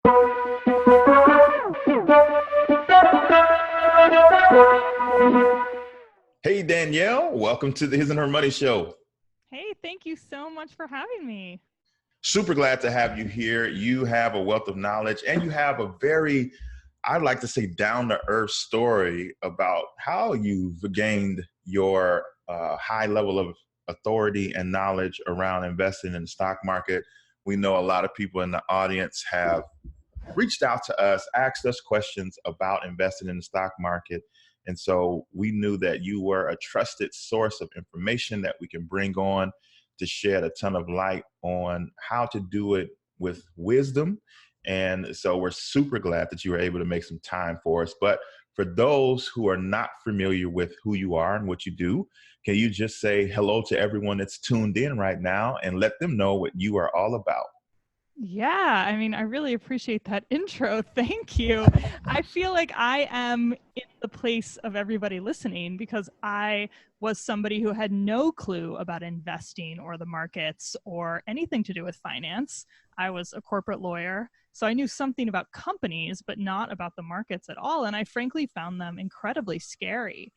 Hey Danielle, welcome to the His and Her Money Show. Hey, thank you so much for having me. Super glad to have you here. You have a wealth of knowledge and you have a very, I'd like to say, down to earth story about how you've gained your high level of authority and knowledge around investing in the stock market. We know a lot of people in the audience have reached out to us, asked us questions about investing in the stock market. And so we knew that you were a trusted source of information that we can bring on to shed a ton of light on how to do it with wisdom. And so we're super glad that you were able to make some time for us. But for those who are not familiar with who you are and what you do, can you just say hello to everyone that's tuned in right now and let them know what you are all about? Yeah, I really appreciate that intro. Thank you. I feel like I am in the place of everybody listening because I was somebody who had no clue about investing or the markets or anything to do with finance. I was a corporate lawyer, so I knew something about companies, but not about the markets at all. And I frankly found them incredibly scary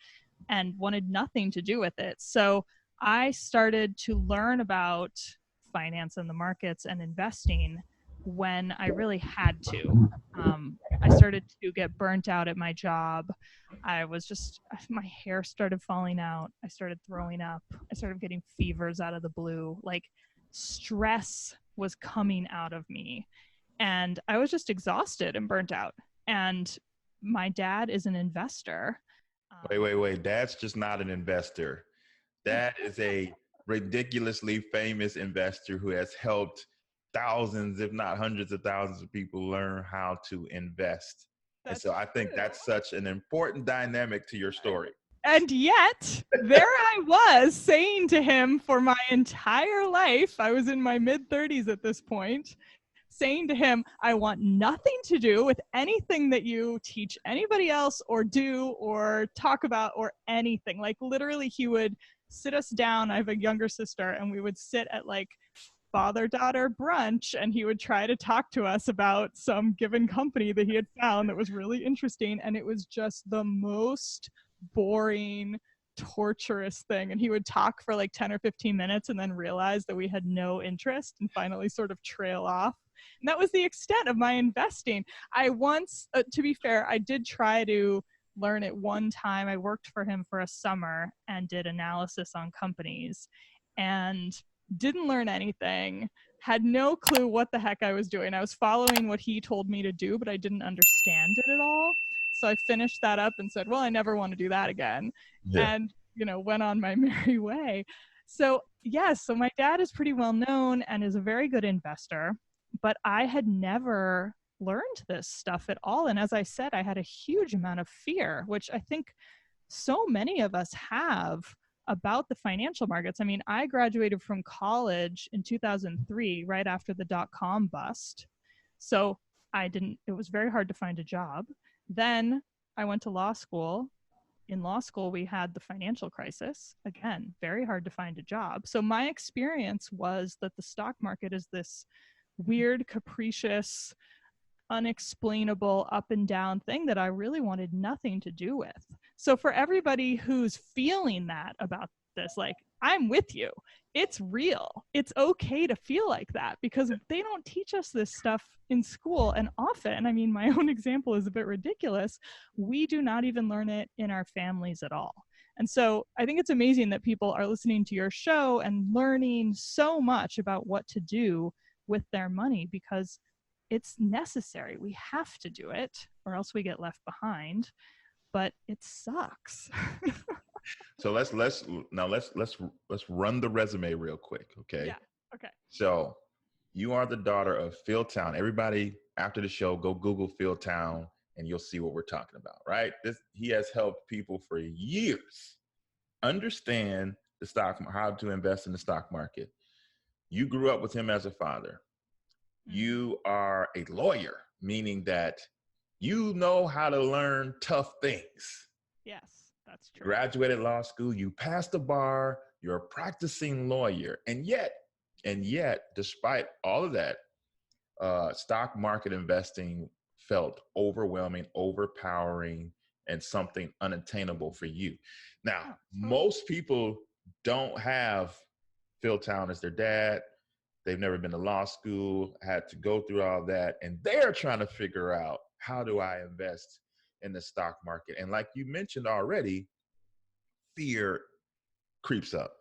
and wanted nothing to do with it. So I started to learn about finance and the markets and investing when I really had to. I started to get burnt out at my job. My hair started falling out. I started throwing up. I started getting fevers out of the blue. Like stress was coming out of me. And I was just exhausted and burnt out. And my dad is an investor. Wait. That's just not an investor. That is a ridiculously famous investor who has helped thousands, if not hundreds of thousands of people learn how to invest. And That's so I think true. that's such an important dynamic to your story. And yet, there I was saying to him for my entire life, I was in my mid 30s at this point, saying to him, I want nothing to do with anything that you teach anybody else or do or talk about or anything. Like, literally, he would sit us down. I have a younger sister, and we would sit at like father daughter brunch, and he would try to talk to us about some given company that he had found that was really interesting. And it was just the most boring, torturous thing. And he would talk for like 10 or 15 minutes and then realize that we had no interest and finally sort of trail off. And that was the extent of my investing. I once, to be fair, I did try to learn it one time. I worked for him for a summer and did analysis on companies and didn't learn anything, had no clue what the heck I was doing. I was following what he told me to do, but I didn't understand it at all. So I finished that up and said, well, I never want to do that again. Yeah. And, went on my merry way. So, yes, so my dad is pretty well known and is a very good investor, but I had never learned this stuff at all. And as I said, I had a huge amount of fear, which I think so many of us have about the financial markets. I mean, I graduated from college in 2003, right after the dot-com bust. So it was very hard to find a job. Then I went to law school. In law school, we had the financial crisis. Again, very hard to find a job. So my experience was that the stock market is this weird, capricious, unexplainable up and down thing that I really wanted nothing to do with. So for everybody who's feeling that about this, like, I'm with you. It's real. It's okay to feel like that because they don't teach us this stuff in school. And often, I mean, my own example is a bit ridiculous. We do not even learn it in our families at all. And so I think it's amazing that people are listening to your show and learning so much about what to do with their money because it's necessary. We have to do it or else we get left behind, but it sucks. So let's run the resume real quick, okay? Yeah. Okay. So you are the daughter of Phil Town. Everybody after the show, go Google Phil Town and you'll see what we're talking about, right? He has helped people for years understand how to invest in the stock market. You grew up with him as a father. You are a lawyer, meaning that you know how to learn tough things. Yes, that's true. Graduated law school, you passed the bar, you're a practicing lawyer. And yet, despite all of that, stock market investing felt overwhelming, overpowering, and something unattainable for you. Now, Oh, totally. most people don't have Phil Town as their dad. They've never been to law school, had to go through all that, and they're trying to figure out, how do I invest in the stock market? And like you mentioned already, fear creeps up.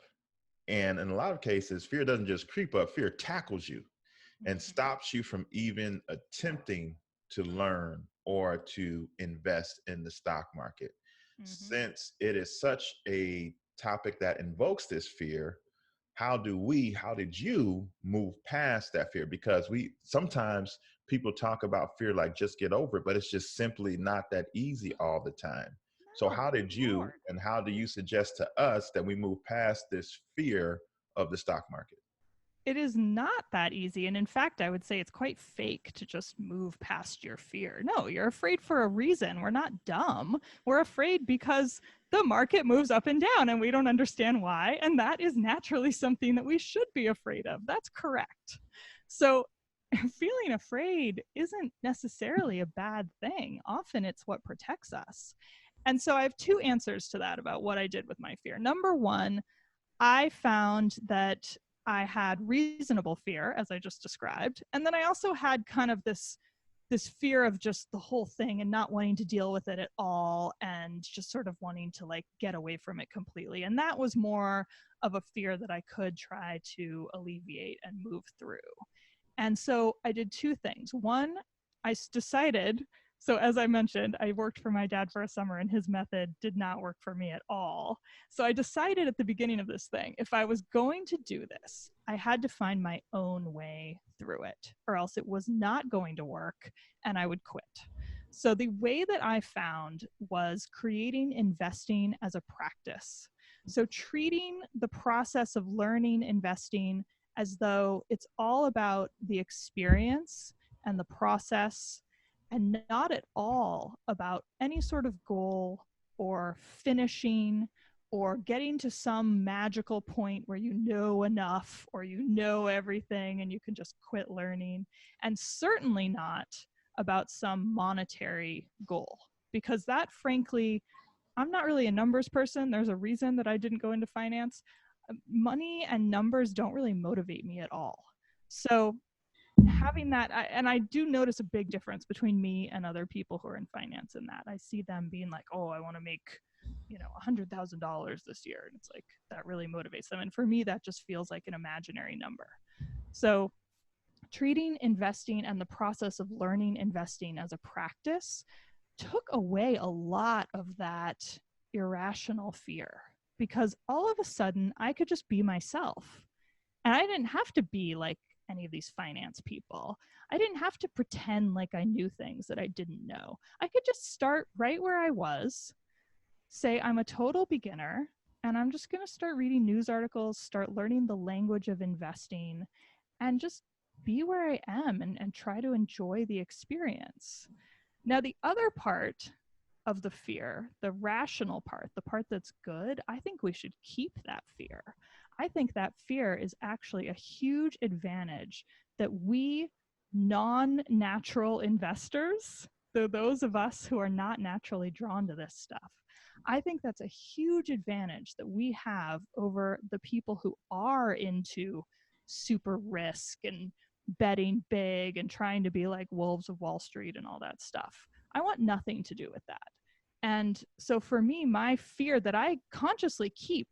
And in a lot of cases, fear doesn't just creep up, fear tackles you and Mhm. stops you from even attempting to learn or to invest in the stock market. Mhm. Since it is such a topic that invokes this fear, how did you move past that fear? Because we sometimes people talk about fear like just get over it, but it's just simply not that easy all the time. So No, how good did you, Lord. and how do you suggest to us that we move past this fear of the stock market? It is not that easy. And in fact, I would say it's quite fake to just move past your fear. No, you're afraid for a reason. We're not dumb. We're afraid because the market moves up and down and we don't understand why. And that is naturally something that we should be afraid of. That's correct. So, feeling afraid isn't necessarily a bad thing. Often it's what protects us. And so, I have two answers to that about what I did with my fear. Number one, I found that I had reasonable fear, as I just described. And then I also had kind of this fear of just the whole thing and not wanting to deal with it at all and just sort of wanting to like get away from it completely. And that was more of a fear that I could try to alleviate and move through. And so I did two things. One, decided, so as I mentioned, I worked for my dad for a summer and his method did not work for me at all. So I decided at the beginning of this thing, if I was going to do this, I had to find my own way through it, or else it was not going to work and I would quit. So the way that I found was creating investing as a practice. So treating the process of learning investing as though it's all about the experience and the process and not at all about any sort of goal or finishing or getting to some magical point where you know enough or you know everything and you can just quit learning. And certainly not about some monetary goal, because that, frankly, I'm not really a numbers person. There's a reason that I didn't go into finance. Money and numbers don't really motivate me at all. So having that, and I do notice a big difference between me and other people who are in finance in that I see them being like, oh, I want to make, $100,000 this year. And it's like, that really motivates them. And for me, that just feels like an imaginary number. So treating investing and the process of learning investing as a practice took away a lot of that irrational fear, because all of a sudden I could just be myself. And I didn't have to be like any of these finance people. I didn't have to pretend like I knew things that I didn't know. I could just start right where I was, say I'm a total beginner, and I'm just going to start reading news articles, start learning the language of investing, and just be where I am and try to enjoy the experience. Now, the other part of the fear, the rational part, the part that's good, I think we should keep that fear. I think that fear is actually a huge advantage that we non natural investors, though those of us who are not naturally drawn to this stuff, I think that's a huge advantage that we have over the people who are into super risk and betting big and trying to be like wolves of Wall Street and all that stuff. I want nothing to do with that. And so for me, my fear that I consciously keep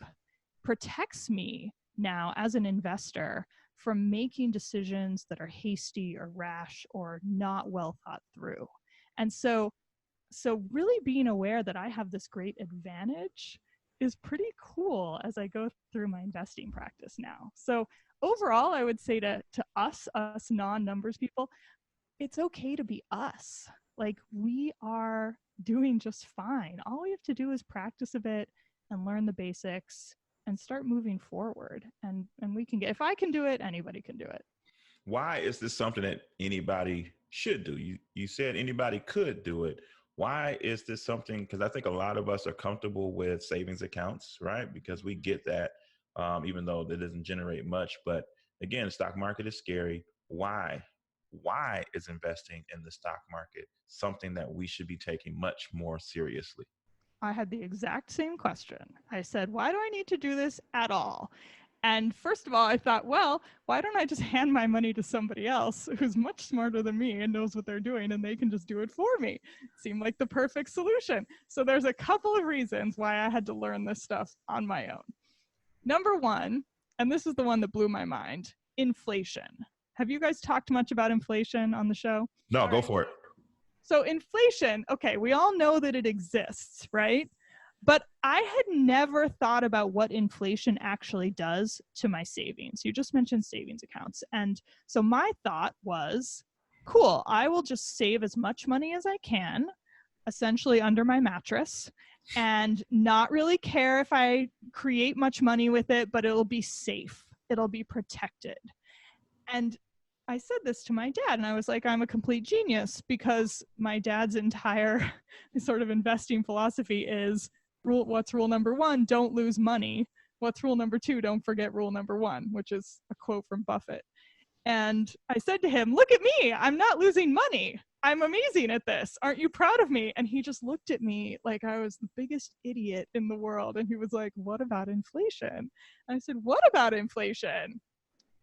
protects me now as an investor from making decisions that are hasty or rash or not well thought through. And so really being aware that I have this great advantage is pretty cool as I go through my investing practice now. So overall, I would say to us non-numbers people, it's okay to be us. Like, we are doing just fine. All we have to do is practice a bit and learn the basics and start moving forward. And we can get, if I can do it, anybody can do it. Why is this something that anybody should do? You said anybody could do it. Why is this something? Because I think a lot of us are comfortable with savings accounts, right? Because we get that, even though that doesn't generate much. But again, the stock market is scary. Why? why is investing in the stock market something that we should be taking much more seriously? I had the exact same question. I said, why do I need to do this at all? And first of all, I thought, well, why don't I just hand my money to somebody else who's much smarter than me and knows what they're doing, and they can just do it for me? Seemed like the perfect solution. So there's a couple of reasons why I had to learn this stuff on my own. Number one, and this is the one that blew my mind, inflation. Have you guys talked much about inflation on the show? No, go for it. So inflation, okay, we all know that it exists, right? But I had never thought about what inflation actually does to my savings. You just mentioned savings accounts. And so my thought was, cool, I will just save as much money as I can, essentially under my mattress, and not really care if I create much money with it, but it'll be safe. It'll be protected. And I said this to my dad, and I was like, I'm a complete genius, because my dad's entire sort of investing philosophy is, what's rule number one? Don't lose money. What's rule number two? Don't forget rule number one, which is a quote from Buffett. And I said to him, look at me. I'm not losing money. I'm amazing at this. Aren't you proud of me? And he just looked at me like I was the biggest idiot in the world. And he was like, what about inflation? And I said, what about inflation?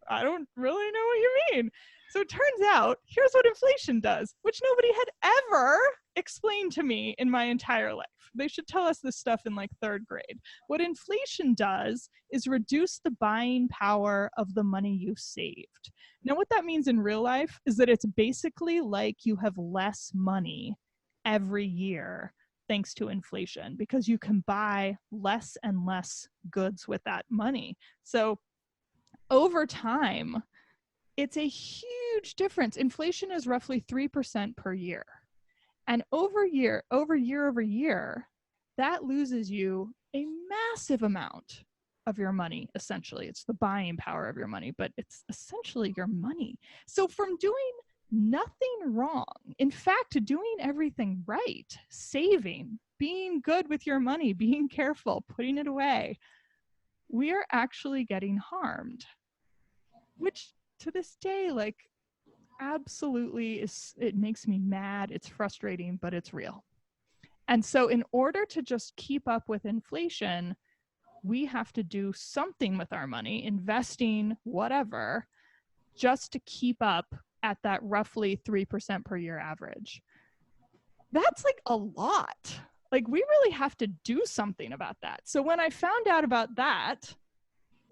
I don't really know what you mean. So it turns out, here's what inflation does, which nobody had ever explained to me in my entire life. They should tell us this stuff in like third grade. What inflation does is reduce the buying power of the money you saved. Now, what that means in real life is that it's basically like you have less money every year thanks to inflation, because you can buy less and less goods with that money. So over time, it's a huge difference. Inflation is roughly 3% per year. And over year, that loses you a massive amount of your money, essentially. It's the buying power of your money, but it's essentially your money. So from doing nothing wrong, in fact, doing everything right, saving, being good with your money, being careful, putting it away, we are actually getting harmed, which to this day, like, absolutely it makes me mad. It's frustrating, but it's real. And so in order to just keep up with inflation, we have to do something with our money, investing, whatever, just to keep up at that roughly 3% per year average. That's like a lot. Like, we really have to do something about that. So when I found out about that,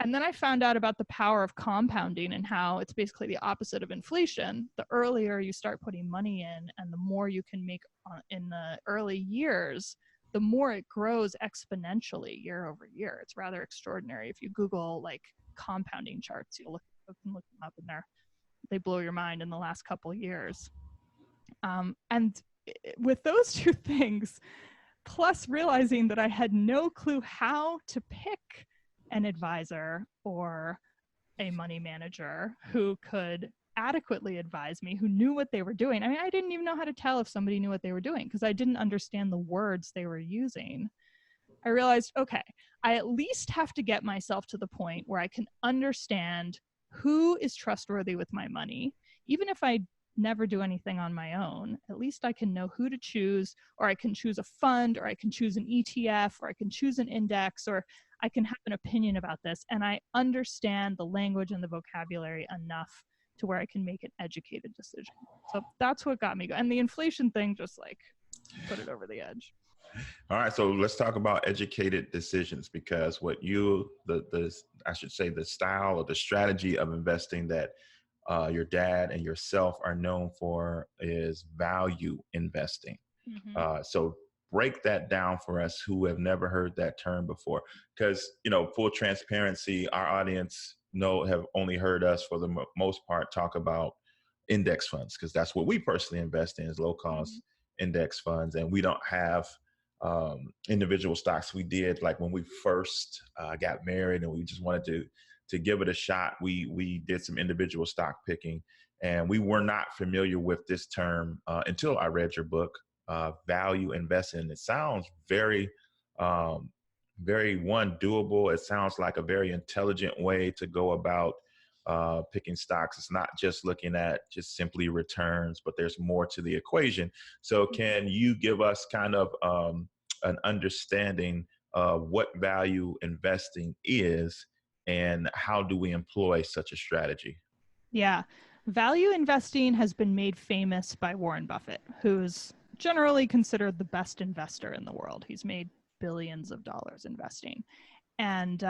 and then I found out about the power of compounding and how it's basically the opposite of inflation. The earlier you start putting money in and the more you can make in the early years, the more it grows exponentially year over year. It's rather extraordinary. If you Google like compounding charts, you'll look them up in there. They blow your mind in the last couple of years. And with those two things, plus realizing that I had no clue how to pick an advisor or a money manager who could adequately advise me, who knew what they were doing. I mean, I didn't even know how to tell if somebody knew what they were doing because I didn't understand the words they were using. I realized, okay, I at least have to get myself to the point where I can understand who is trustworthy with my money. Even if I never do anything on my own, at least I can know who to choose, or I can choose a fund, or I can choose an ETF, or I can choose an index, or I can have an opinion about this. And I understand the language and the vocabulary enough to where I can make an educated decision. So that's what got me going. And the inflation thing just like put it over the edge. All right, so let's talk about educated decisions, because what you, I should say, the style or the strategy of investing that your dad and yourself are known for is value investing. Mm-hmm. So break that down for us who have never heard that term before, because, you know, full transparency, our audience have only heard us for the most part talk about index funds, because that's what we personally invest in, is low cost mm-hmm. index funds, and we don't have individual stocks. We did, like when we first got married and we just wanted to give it a shot, we did some individual stock picking, and we were not familiar with this term until I read your book, value investing. It sounds very doable. It sounds like a very intelligent way to go about picking stocks. It's not just looking at just simply returns, but there's more to the equation. So can you give us kind of an understanding of what value investing is and how do we employ such a strategy? Yeah. Value investing has been made famous by Warren Buffett, who's generally considered the best investor in the world. He's made billions of dollars investing. And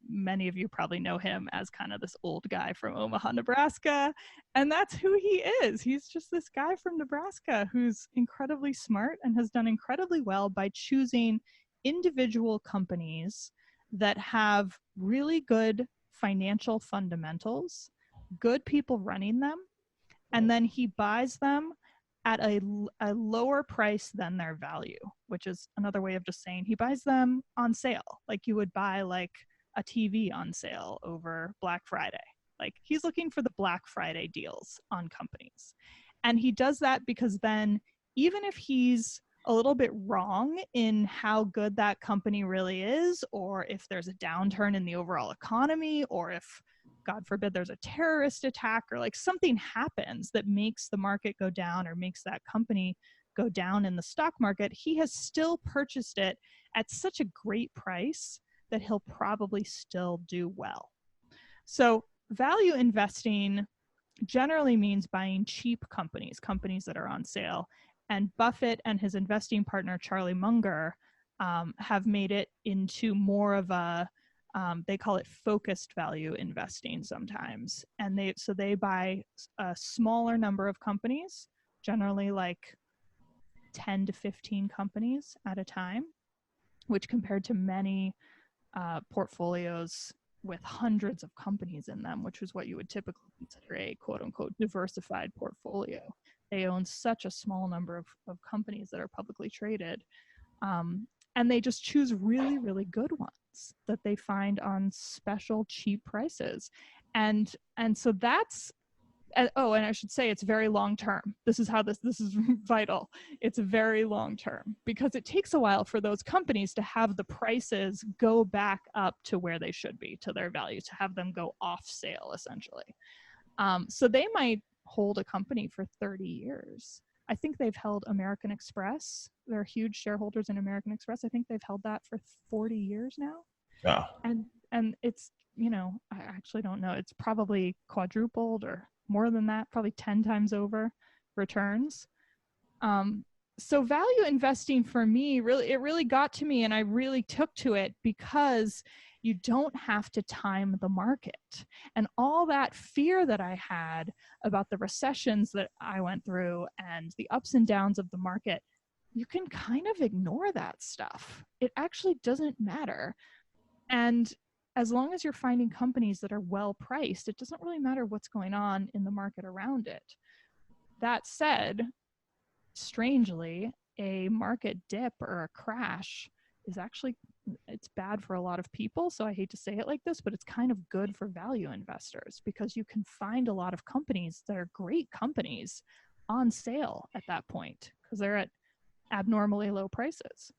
many of you probably know him as kind of this old guy from Omaha, Nebraska. And that's who he is. He's just this guy from Nebraska who's incredibly smart and has done incredibly well by choosing individual companies that have really good financial fundamentals, good people running them, and then he buys them at a lower price than their value, which is another way of just saying he buys them on sale, like you would buy like a TV on sale over Black Friday. Like he's looking for the Black Friday deals on companies. And he does that because then even if he's a little bit wrong in how good that company really is, or if there's a downturn in the overall economy, or if God forbid there's a terrorist attack or like something happens that makes the market go down or makes that company go down in the stock market, he has still purchased it at such a great price that he'll probably still do well. So value investing generally means buying cheap companies, companies that are on sale. And Buffett and his investing partner, Charlie Munger, have made it into more of a, they call it focused value investing sometimes. And they buy a smaller number of companies, generally like 10 to 15 companies at a time, which compared to many portfolios with hundreds of companies in them, which is what you would typically consider a quote unquote diversified portfolio. They own such a small number of companies that are publicly traded. And they just choose really, really good ones that they find on special cheap prices. And so that's, oh, and I should say it's very long term. This is how this is vital. It's very long term because it takes a while for those companies to have the prices go back up to where they should be, to their value, to have them go off sale essentially. So they might hold a company for 30 years. I think they've held American Express. They're huge shareholders in American Express. I think they've held that for 40 years now. Wow. And it's, you know, I actually don't know. It's probably quadrupled or more than that, probably 10 times over returns. So value investing for me, it really got to me, and I really took to it because you don't have to time the market. And all that fear that I had about the recessions that I went through and the ups and downs of the market, you can kind of ignore that stuff. It actually doesn't matter. And as long as you're finding companies that are well priced, it doesn't really matter what's going on in the market around it. That said, strangely, a market dip or a crash is actually, it's bad for a lot of people. So I hate to say it like this, but it's kind of good for value investors because you can find a lot of companies that are great companies on sale at that point because they're at abnormally low prices.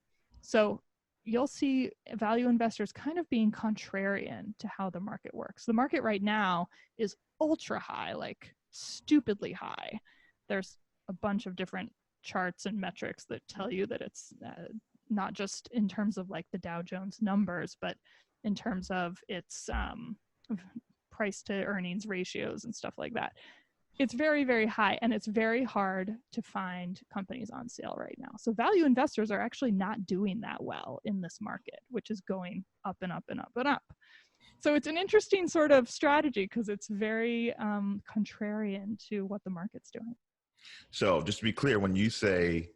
So you'll see value investors kind of being contrarian to how the market works. The market right now is ultra high, like stupidly high. There's a bunch of different charts and metrics that tell you that it's not just in terms of like the Dow Jones numbers, but in terms of its price to earnings ratios and stuff like that. It's very, very high, and it's very hard to find companies on sale right now. So value investors are actually not doing that well in this market, which is going up and up and up and up. So it's an interesting sort of strategy because it's very contrarian to what the market's doing. So just to be clear, when you say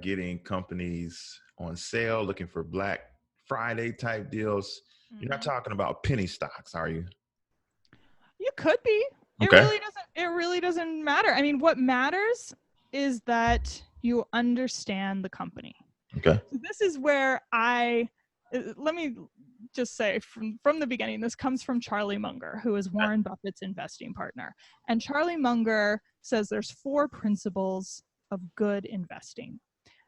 getting companies on sale, looking for Black Friday type deals, you're not talking about penny stocks, are you? You could be. Okay. It really doesn't matter. I mean, what matters is that you understand the company. Okay. So this is where let me just say from the beginning, this comes from Charlie Munger, who is Warren Buffett's investing partner. And Charlie Munger says there's 4 principles of good investing.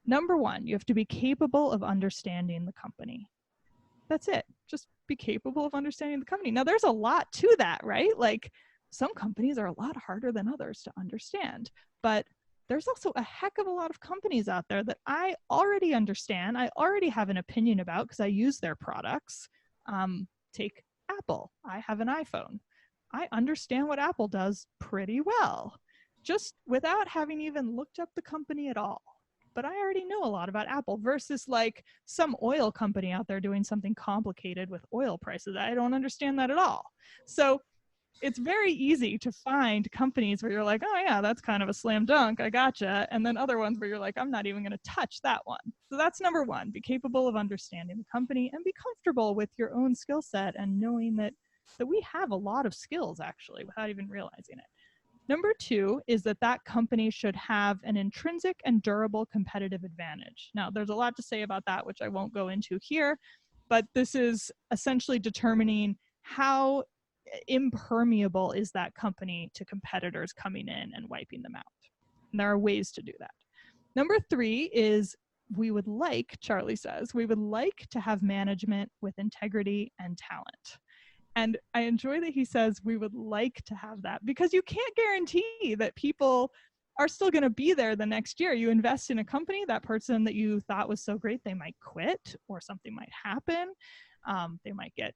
Number 1, you have to be capable of understanding the company. That's it. Just be capable of understanding the company. Now, there's a lot to that, right? Like some companies are a lot harder than others to understand, but there's also a heck of a lot of companies out there that I already understand. I already have an opinion about because I use their products. Take Apple. I have an iPhone. I understand what Apple does pretty well, just without having even looked up the company at all. But I already know a lot about Apple versus like some oil company out there doing something complicated with oil prices. I don't understand that at all. So it's very easy to find companies where you're like, oh yeah, that's kind of a slam dunk, I gotcha. And then other ones where you're like, I'm not even going to touch that one. So that's number one, be capable of understanding the company and be comfortable with your own skill set and knowing that we have a lot of skills actually without even realizing it. Number two is that company should have an intrinsic and durable competitive advantage. Now, there's a lot to say about that, which I won't go into here, but this is essentially determining how impermeable is that company to competitors coming in and wiping them out. And there are ways to do that. Number three is Charlie says, we would like to have management with integrity and talent. And I enjoy that he says we would like to have that because you can't guarantee that people are still going to be there the next year. You invest in a company, that person that you thought was so great, they might quit or something might happen. They might get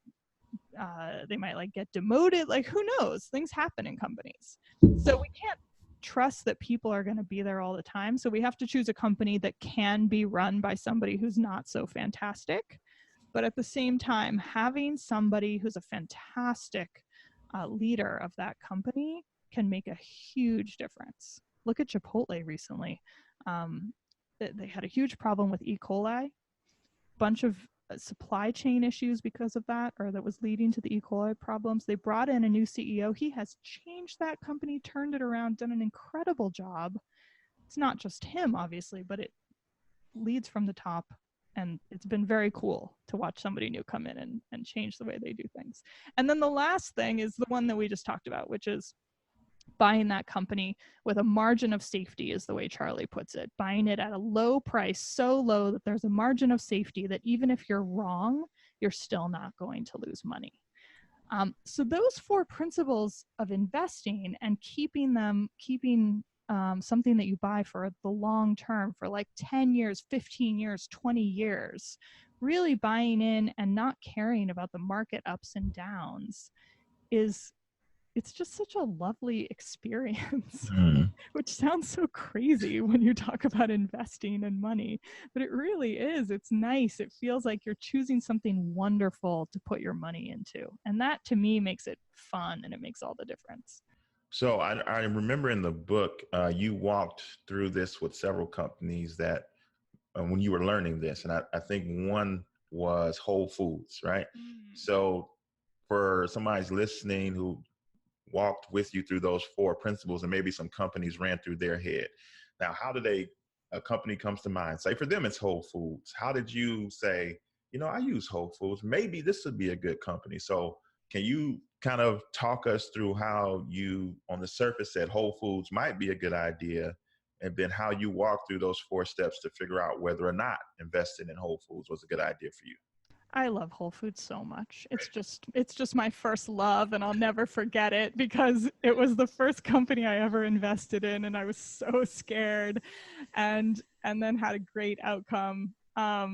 demoted. Like who knows? Things happen in companies. So we can't trust that people are going to be there all the time. So we have to choose a company that can be run by somebody who's not so fantastic. But at the same time, having somebody who's a fantastic leader of that company can make a huge difference. Look at Chipotle recently. They had a huge problem with E. coli, bunch of supply chain issues because of that, or that was leading to the E. coli problems. They brought in a new CEO. He has changed that company, turned it around, done an incredible job. It's not just him, obviously, but it leads from the top. And it's been very cool to watch somebody new come in and change the way they do things. And then the last thing is the one that we just talked about, which is buying that company with a margin of safety, is the way Charlie puts it. Buying it at a low price, so low that there's a margin of safety that even if you're wrong, you're still not going to lose money. So those four principles of investing and keeping something that you buy for the long term, for like 10 years, 15 years, 20 years, really buying in and not caring about the market ups and downs it's just such a lovely experience, which sounds so crazy when you talk about investing and money, but it really is. It's nice. It feels like you're choosing something wonderful to put your money into. And that to me makes it fun and it makes all the difference. So I remember in the book, you walked through this with several companies that when you were learning this, and I think one was Whole Foods, right? So for somebody's listening who walked with you through those four principles and maybe some companies ran through their head. Now, how did a company comes to mind? Say for them, it's Whole Foods. How did you say, I use Whole Foods, maybe this would be a good company? So can you kind of talk us through how you, on the surface, said Whole Foods might be a good idea, and then how you walked through those 4 steps to figure out whether or not investing in Whole Foods was a good idea for you? I love Whole Foods so much. It's just my first love, and I'll never forget it because it was the first company I ever invested in, and I was so scared, and then had a great outcome.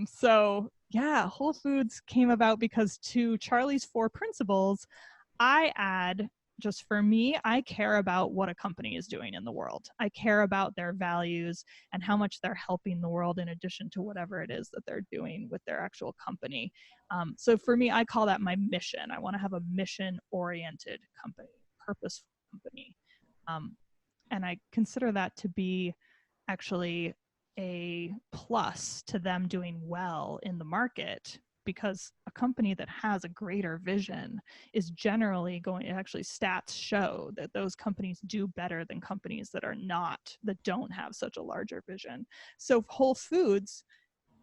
So yeah, Whole Foods came about because to Charlie's 4 principles, I add, just for me, I care about what a company is doing in the world. I care about their values and how much they're helping the world in addition to whatever it is that they're doing with their actual company. So for me, I call that my mission. I want to have a mission-oriented company, purposeful company. And I consider that to be actually a plus to them doing well in the market, because a company that has a greater vision is generally actually stats show that those companies do better than companies that don't have such a larger vision. So Whole Foods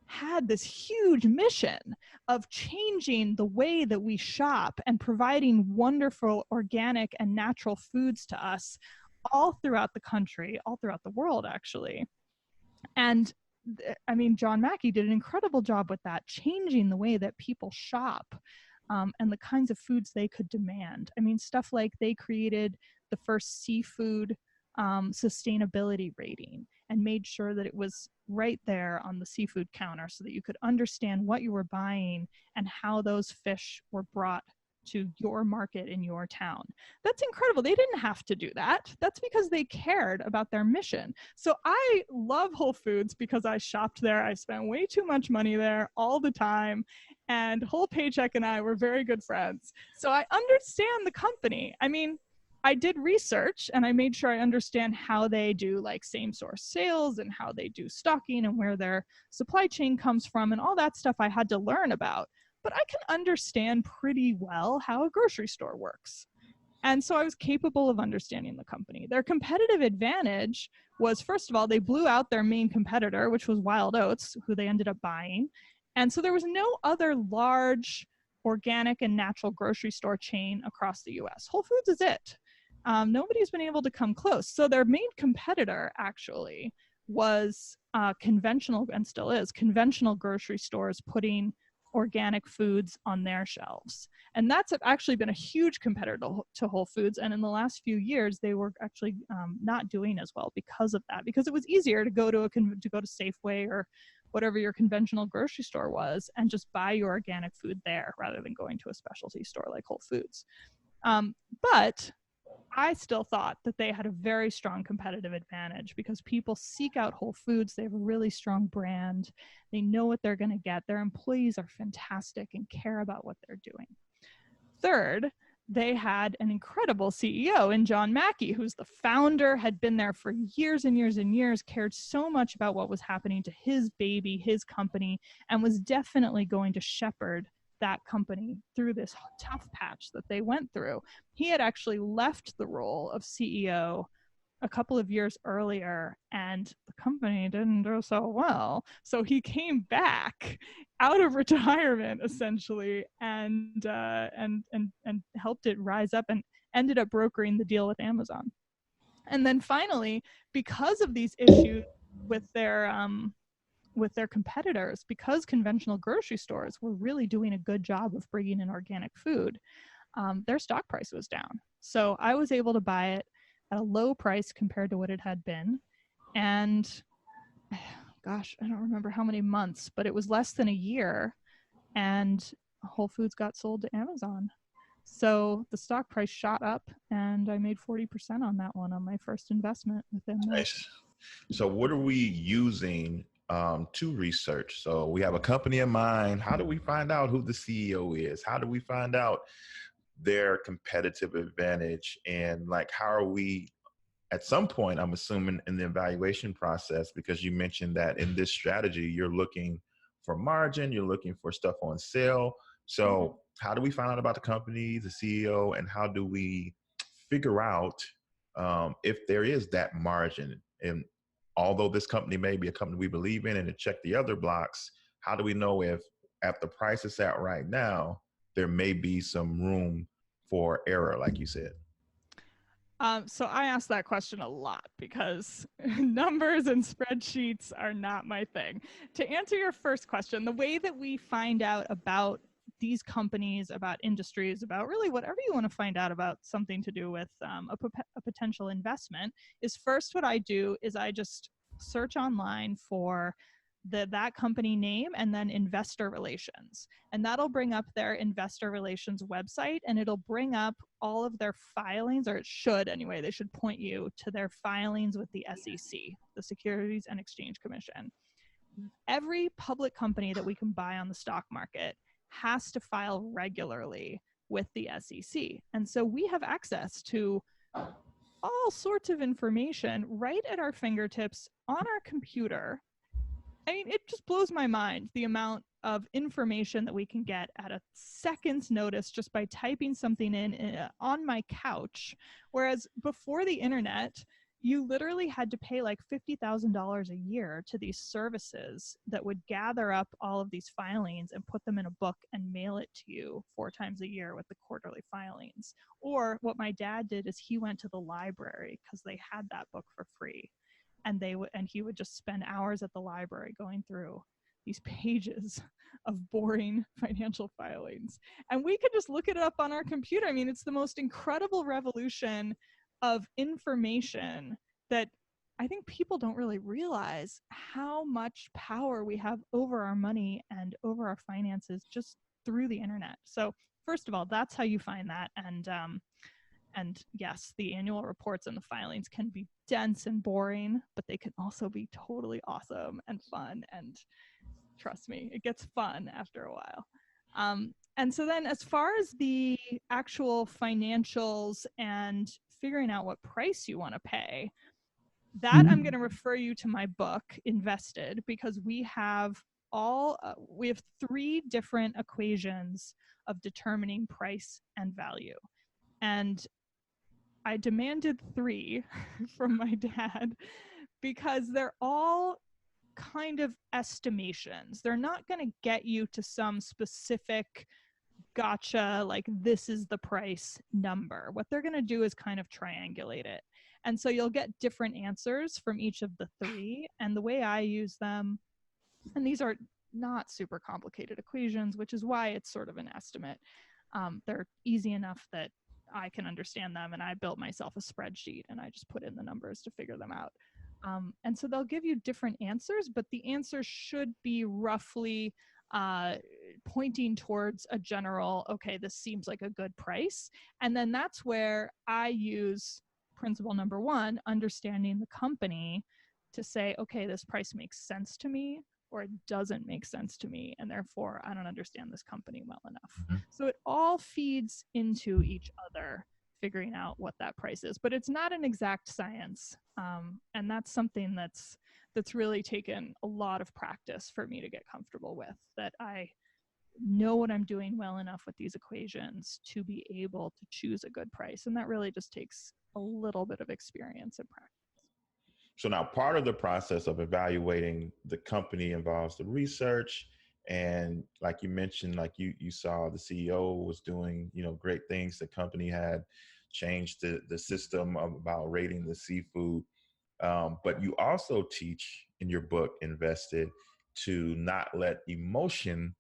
had this huge mission of changing the way that we shop and providing wonderful organic and natural foods to us all throughout the country, all throughout the world, actually. And I mean, John Mackey did an incredible job with that, changing the way that people shop, and the kinds of foods they could demand. I mean, stuff like they created the first seafood sustainability rating and made sure that it was right there on the seafood counter so that you could understand what you were buying and how those fish were brought to your market in your town. That's incredible. They didn't have to do that. That's because they cared about their mission. So I love Whole Foods because I shopped there. I spent way too much money there all the time. And Whole Paycheck and I were very good friends. So I understand the company. I mean, I did research and I made sure I understand how they do like same source sales and how they do stocking and where their supply chain comes from and all that stuff I had to learn about. But I can understand pretty well how a grocery store works. And so I was capable of understanding the company. Their competitive advantage was, first of all, they blew out their main competitor, which was Wild Oats, who they ended up buying. And so there was no other large organic and natural grocery store chain across the US. Whole Foods is it. Nobody's been able to come close. So their main competitor actually was conventional, and still is, conventional grocery stores putting organic foods on their shelves. And that's actually been a huge competitor to Whole Foods. And in the last few years, they were actually not doing as well because of that, because it was easier to go to Safeway or whatever your conventional grocery store was and just buy your organic food there rather than going to a specialty store like Whole Foods. But I still thought that they had a very strong competitive advantage because people seek out Whole Foods. They have a really strong brand. They know what they're going to get. Their employees are fantastic and care about what they're doing. Third, they had an incredible CEO in John Mackey, who's the founder, had been there for years and years and years, cared so much about what was happening to his baby, his company, and was definitely going to shepherd that company through this tough patch that they went through. He had actually left the role of CEO a couple of years earlier, and the company didn't do so well. So he came back out of retirement essentially, and helped it rise up and ended up brokering the deal with Amazon. And then finally, because of these issues with their competitors, because conventional grocery stores were really doing a good job of bringing in organic food, their stock price was down. So I was able to buy it at a low price compared to what it had been. And gosh, I don't remember how many months, but it was less than a year. And Whole Foods got sold to Amazon. So the stock price shot up and I made 40% on that one on my first investment within that. Nice. So what are we using to research? So we have a company in mind. How do we find out who the CEO is? How do we find out their competitive advantage? And like, how are we at some point, I'm assuming in the evaluation process, because you mentioned that in this strategy, you're looking for margin, you're looking for stuff on sale. So how do we find out about the company, the CEO, and how do we figure out if there is that margin? And although this company may be a company we believe in and to check the other blocks, how do we know if at the price it's at right now, there may be some room for error, like you said? So I ask that question a lot because numbers and spreadsheets are not my thing. To answer your first question, the way that we find out about these companies, about industries, about really whatever you want to find out about something to do with a potential investment is, first what I do is I just search online for that company name and then investor relations, and that'll bring up their investor relations website, and it'll bring up all of their filings, or it should anyway. They should point you to their filings with the SEC, the Securities and Exchange Commission. Every public company that we can buy on the stock market has to file regularly with the SEC, and so we have access to all sorts of information right at our fingertips on our computer. I mean, it just blows my mind, the amount of information that we can get at a second's notice just by typing something in on my couch. Whereas before the internet, you literally had to pay like $50,000 a year to these services that would gather up all of these filings and put them in a book and mail it to you 4 times a year with the quarterly filings. Or what my dad did is he went to the library because they had that book for free. and he would just spend hours at the library going through these pages of boring financial filings. And we could just look it up on our computer. I mean, it's the most incredible revolution of information that I think people don't really realize how much power we have over our money and over our finances just through the internet. So first of all, that's how you find that. And yes, the annual reports and the filings can be dense and boring, but they can also be totally awesome and fun. And trust me, it gets fun after a while. And so then as far as the actual financials and figuring out what price you want to pay, that I'm going to refer you to my book, Invested, because we have three different equations of determining price and value. And I demanded 3 from my dad because they're all kind of estimations. They're not going to get you to some specific gotcha, like this is the price number. What they're going to do is kind of triangulate it. And so you'll get different answers from each of the 3. And the way I use them, and these are not super complicated equations, which is why it's sort of an estimate. They're easy enough that I can understand them, and I built myself a spreadsheet and I just put in the numbers to figure them out. And so they'll give you different answers, but the answers should be roughly pointing towards a general, okay, this seems like a good price. And then that's where I use principle number 1, understanding the company, to say, okay, this price makes sense to me, or it doesn't make sense to me, and therefore I don't understand this company well enough. So it all feeds into each other, figuring out what that price is. But it's not an exact science, and that's something that's really taken a lot of practice for me to get comfortable with, that I know what I'm doing well enough with these equations to be able to choose a good price. And that really just takes a little bit of experience and practice. So now part of the process of evaluating the company involves the research. And like you mentioned, like you saw the CEO was doing, great things. The company had changed the system about rating the seafood. But you also teach in your book, Invested, to not let emotion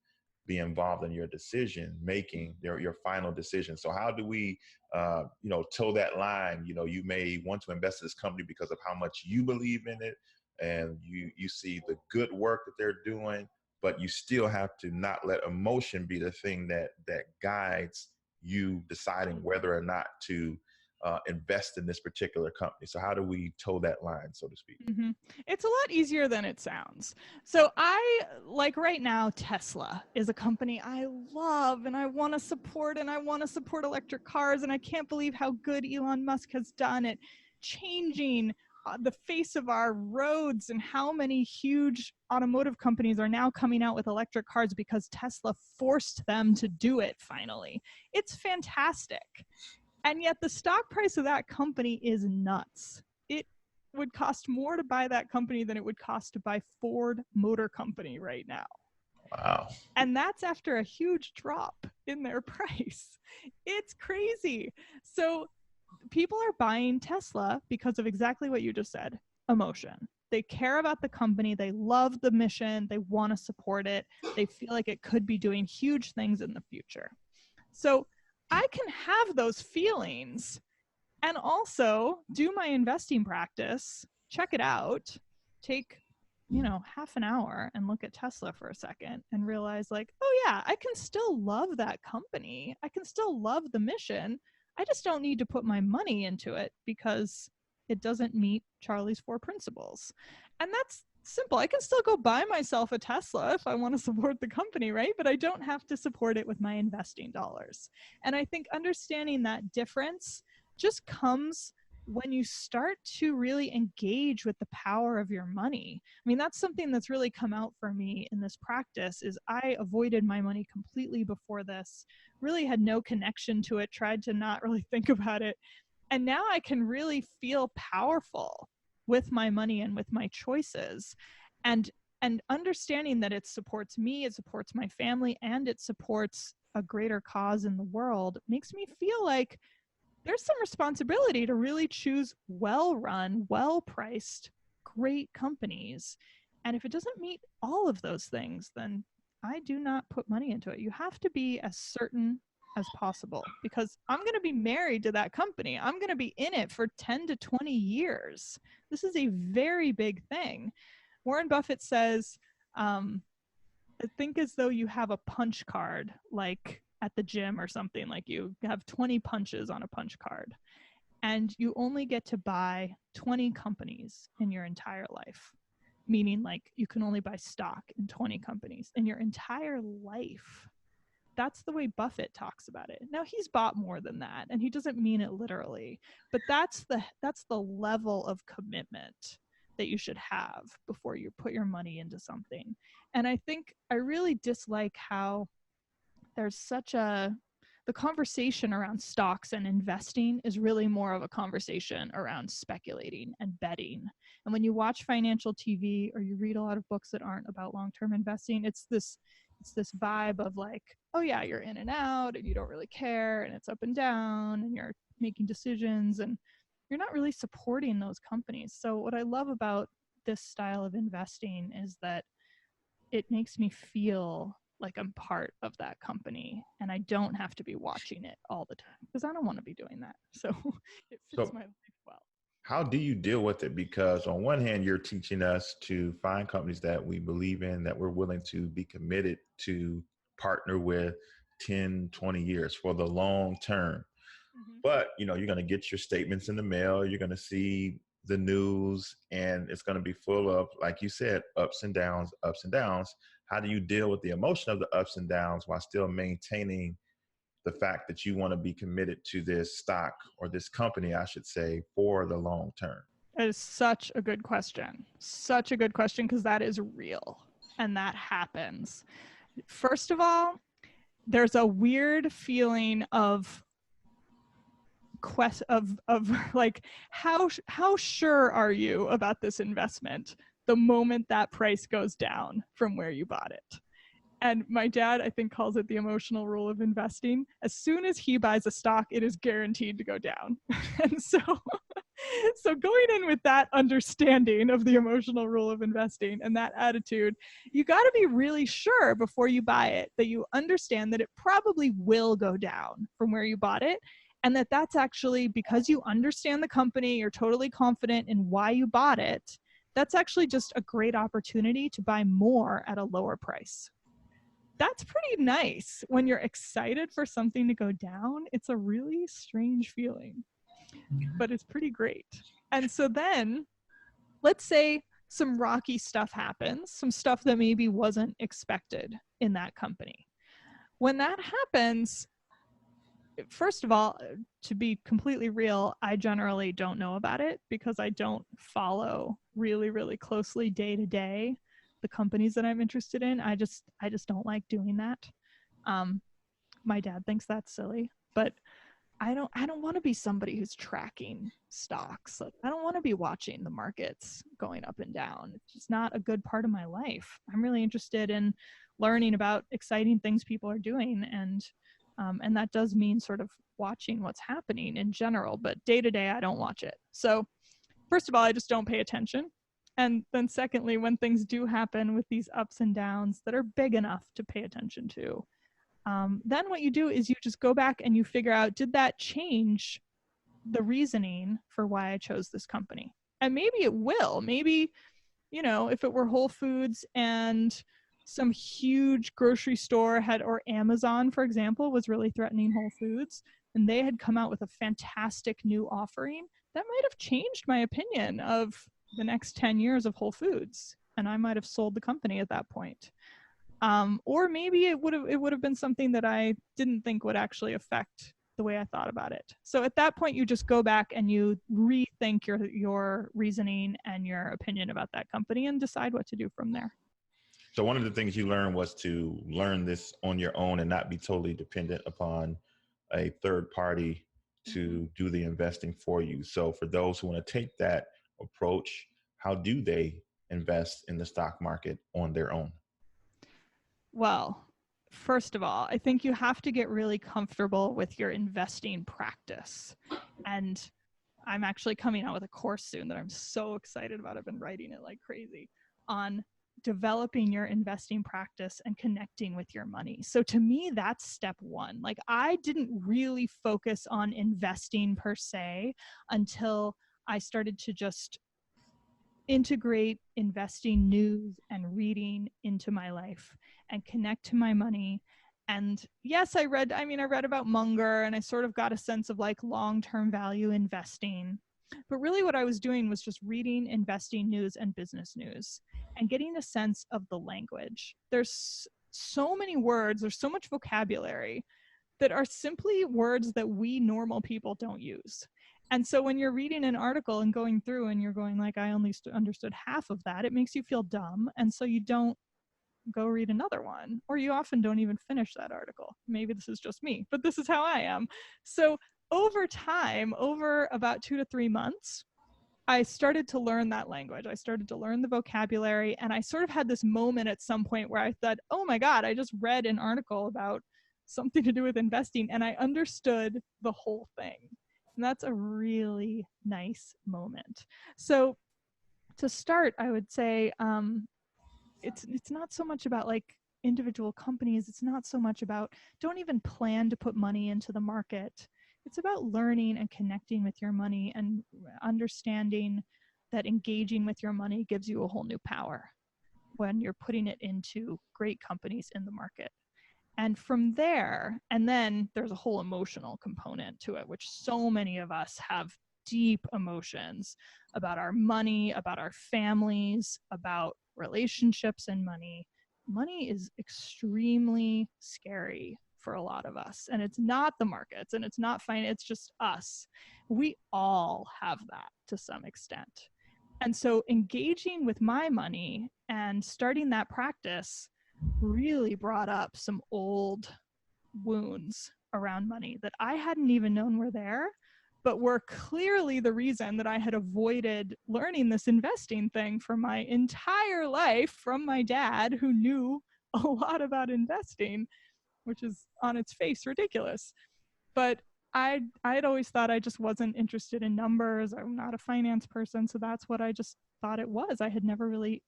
be involved in your decision making, your final decision. So how do we, toe that line? You may want to invest in this company because of how much you believe in it, and you see the good work that they're doing, but you still have to not let emotion be the thing that guides you deciding whether or not to invest in this particular company. So how do we toe that line, so to speak? Mm-hmm. It's a lot easier than it sounds. So like right now, Tesla is a company I love and I want to support, and I want to support electric cars. And I can't believe how good Elon Musk has done at changing the face of our roads, and how many huge automotive companies are now coming out with electric cars because Tesla forced them to do it finally. It's fantastic. And yet the stock price of that company is nuts. It would cost more to buy that company than it would cost to buy Ford Motor Company right now. Wow. And that's after a huge drop in their price. It's crazy. So people are buying Tesla because of exactly what you just said, emotion. They care about the company. They love the mission. They want to support it. They feel like it could be doing huge things in the future. So I can have those feelings and also do my investing practice, check it out, take, half an hour and look at Tesla for a second and realize, like, oh yeah, I can still love that company. I can still love the mission. I just don't need to put my money into it because it doesn't meet Charlie's 4 principles. And that's simple. I can still go buy myself a Tesla if I want to support the company, right? But I don't have to support it with my investing dollars. And I think understanding that difference just comes when you start to really engage with the power of your money. I mean, that's something that's really come out for me in this practice. Is I avoided my money completely before this, really had no connection to it, tried to not really think about it. And now I can really feel powerful with my money and with my choices, and understanding that it supports me, it supports my family, and it supports a greater cause in the world makes me feel like there's some responsibility to really choose well-run, well-priced, great companies. And if it doesn't meet all of those things, then I do not put money into it. You have to be as certain as possible, because I'm going to be married to that company. I'm going to be in it for 10 to 20 years. This is a very big thing. Warren Buffett says, think as though you have a punch card, like at the gym or something, like you have 20 punches on a punch card, and you only get to buy 20 companies in your entire life. Meaning, like, you can only buy stock in 20 companies in your entire life. That's the way Buffett talks about it. Now, he's bought more than that, and he doesn't mean it literally, but that's the level of commitment that you should have before you put your money into something. And I think I really dislike how there's such the conversation around stocks and investing is really more of a conversation around speculating and betting. And when you watch financial TV or you read a lot of books that aren't about long-term investing, it's this vibe of like, oh yeah, you're in and out and you don't really care and it's up and down and you're making decisions and you're not really supporting those companies. So what I love about this style of investing is that it makes me feel like I'm part of that company and I don't have to be watching it all the time, because I don't want to be doing that. So it fits my life well. How do you deal with it? Because on one hand, you're teaching us to find companies that we believe in, that we're willing to be committed to partner with 10, 20 years for the long term. Mm-hmm. But, you're going to get your statements in the mail. You're going to see the news, and it's going to be full of, like you said, ups and downs, ups and downs. How do you deal with the emotion of the ups and downs while still maintaining the fact that you want to be committed to this stock, or this company, I should say, for the long term? That is such a good question. Such a good question, because that is real and that happens. First of all, there's a weird feeling of like, how sure are you about this investment the moment that price goes down from where you bought it? And my dad, I think, calls it the emotional rule of investing. As soon as he buys a stock, it is guaranteed to go down. And so going in with that understanding of the emotional rule of investing and that attitude, you got to be really sure before you buy it that you understand that it probably will go down from where you bought it. And that's actually because you understand the company, you're totally confident in why you bought it. That's actually just a great opportunity to buy more at a lower price. That's pretty nice. When you're excited for something to go down, it's a really strange feeling, but it's pretty great. And so then, let's say some rocky stuff happens, some stuff that maybe wasn't expected in that company. When that happens, first of all, to be completely real, I generally don't know about it because I don't follow really, really closely day to day the companies that I'm interested in. I just don't like doing that. My dad thinks that's silly, but I don't want to be somebody who's tracking stocks. Like, I don't want to be watching the markets going up and down. It's just not a good part of my life. I'm really interested in learning about exciting things people are doing, and that does mean sort of watching what's happening in general, but day to day, I don't watch it. So first of all, I just don't pay attention. And then secondly, when things do happen with these ups and downs that are big enough to pay attention to, then what you do is you just go back and you figure out, did that change the reasoning for why I chose this company? And maybe it will. Maybe, if it were Whole Foods and some huge grocery store or Amazon, for example, was really threatening Whole Foods, and they had come out with a fantastic new offering, that might have changed my opinion of the next 10 years of Whole Foods, and I might have sold the company at that point. Or maybe it would have been something that I didn't think would actually affect the way I thought about it. So at that point, you just go back and you rethink your reasoning and your opinion about that company and decide what to do from there. So one of the things you learned was to learn this on your own and not be totally dependent upon a third party to do the investing for you. So for those who want to take that approach, how do they invest in the stock market on their own? Well, first of all, I think you have to get really comfortable with your investing practice. And I'm actually coming out with a course soon that I'm so excited about. I've been writing it like crazy on developing your investing practice and connecting with your money. So to me, that's step one. Like I didn't really focus on investing per se until I started to just integrate investing news and reading into my life and connect to my money. And yes, I read about Munger, and I sort of got a sense of like long-term value investing. But really what I was doing was just reading investing news and business news and getting a sense of the language. There's so many words, there's so much vocabulary that are simply words that we normal people don't use. And so when you're reading an article and going through and you're going like, I only understood half of that, it makes you feel dumb. And so you don't go read another one, or you often don't even finish that article. Maybe this is just me, but this is how I am. So over time, over about 2 to 3 months, I started to learn that language. I started to learn the vocabulary, and I sort of had this moment at some point where I thought, oh my God, I just read an article about something to do with investing, and I understood the whole thing. And that's a really nice moment. So to start, I would say it's not so much about like individual companies. It's not so much about, don't even plan to put money into the market. It's about learning and connecting with your money and understanding that engaging with your money gives you a whole new power when you're putting it into great companies in the market. And from there, and then there's a whole emotional component to it, which so many of us have deep emotions about our money, about our families, about relationships and money. Money is extremely scary for a lot of us. And it's not the markets and it's not finance, it's just us. We all have that to some extent. And so engaging with my money and starting that practice really brought up some old wounds around money that I hadn't even known were there, but were clearly the reason that I had avoided learning this investing thing for my entire life from my dad, who knew a lot about investing, which is on its face ridiculous. But I'd always thought I just wasn't interested in numbers. I'm not a finance person, so that's what I just thought it was. I had never really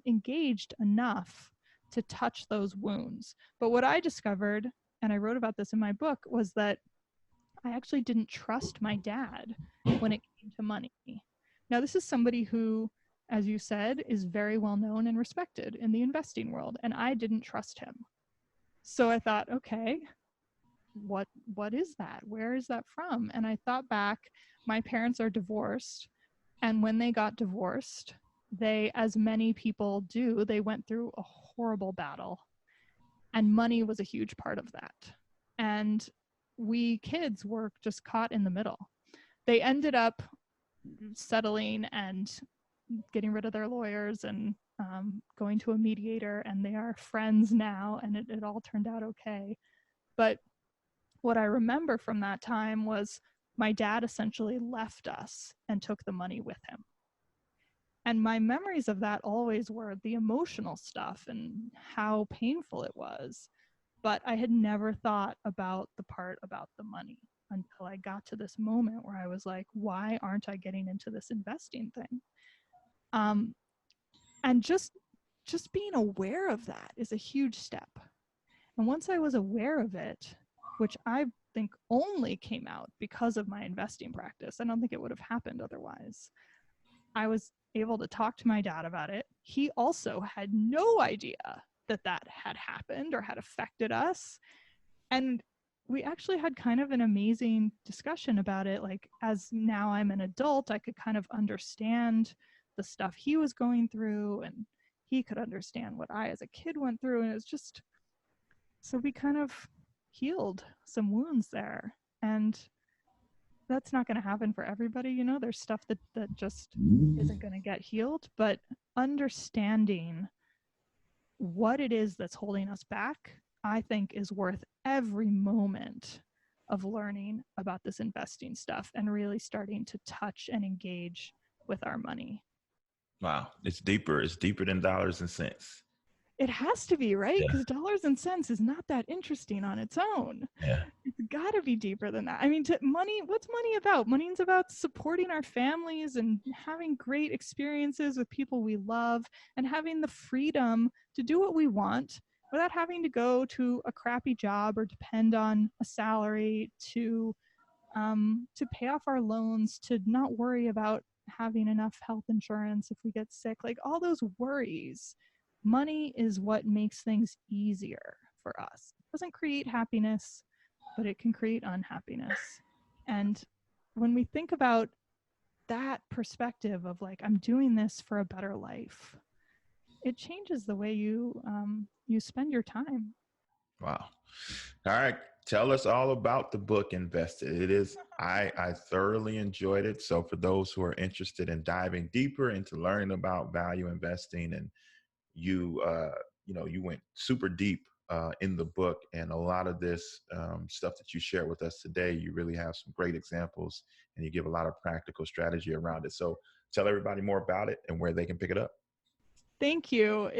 engaged enough to touch those wounds. But what I discovered, and I wrote about this in my book, was that I actually didn't trust my dad when it came to money. Now, this is somebody who, as you said, is very well known and respected in the investing world, and I didn't trust him. So I thought, okay, what is that? Where is that from? And I thought back, my parents are divorced, and when they got divorced, they, as many people do, they went through a horrible battle, and money was a huge part of that. And we kids were just caught in the middle. They ended up settling and getting rid of their lawyers and going to a mediator, and they are friends now, and it all turned out okay. But what I remember from that time was my dad essentially left us and took the money with him. And my memories of that always were the emotional stuff and how painful it was. But I had never thought about the part about the money until I got to this moment where I was like, why aren't I getting into this investing thing? And just being aware of that is a huge step. And once I was aware of it, which I think only came out because of my investing practice, I don't think it would have happened otherwise. I was able to talk to my dad about it. He also had no idea that that had happened or had affected us. And we actually had kind of an amazing discussion about it. Like, as now I'm an adult, I could kind of understand the stuff he was going through, and he could understand what I as a kid went through. And it's just, so we kind of healed some wounds there. And that's not going to happen for everybody. You know, there's stuff that just isn't going to get healed, but understanding what it is that's holding us back, I think, is worth every moment of learning about this investing stuff and really starting to touch and engage with our money. Wow. It's deeper. It's deeper than dollars and cents. It has to be, right? Yeah. Because dollars and cents is not that interesting on its own. Yeah. It's got to be deeper than that. I mean, money, what's money about? Money's about supporting our families and having great experiences with people we love and having the freedom to do what we want without having to go to a crappy job or depend on a salary to pay off our loans, to not worry about having enough health insurance if we get sick, like all those worries. Money is what makes things easier for us. It doesn't create happiness, but it can create unhappiness. And when we think about that perspective of like, I'm doing this for a better life, it changes the way you spend your time. Wow. All right. Tell us all about the book Invested. It is, I thoroughly enjoyed it. So for those who are interested in diving deeper into learning about value investing, and you went super deep in the book, and a lot of this stuff that you shared with us today, you really have some great examples and you give a lot of practical strategy around it. So tell everybody more about it and where they can pick it up. Thank you.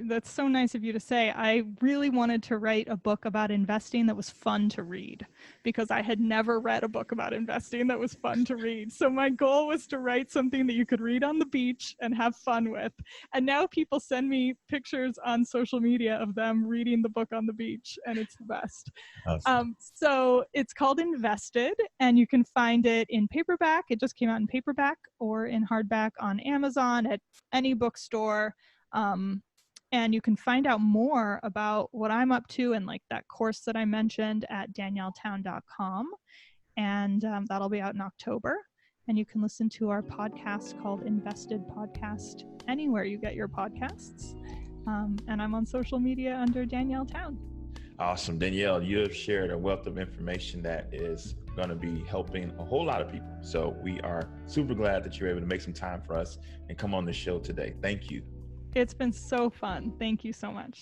That's so nice of you to say. I really wanted to write a book about investing that was fun to read, because I had never read a book about investing that was fun to read. So my goal was to write something that you could read on the beach and have fun with. And now people send me pictures on social media of them reading the book on the beach, and it's the best. Awesome. So it's called Invested, and you can find it in paperback. It just came out in paperback, or in hardback on Amazon, at any bookstore. And you can find out more about what I'm up to and like that course that I mentioned at danielletown.com. And that'll be out in October. And you can listen to our podcast called Invested Podcast anywhere you get your podcasts. And I'm on social media under Danielle Town. Awesome. Danielle, you have shared a wealth of information that is going to be helping a whole lot of people. So we are super glad that you're able to make some time for us and come on the show today. Thank you. It's been so fun. Thank you so much.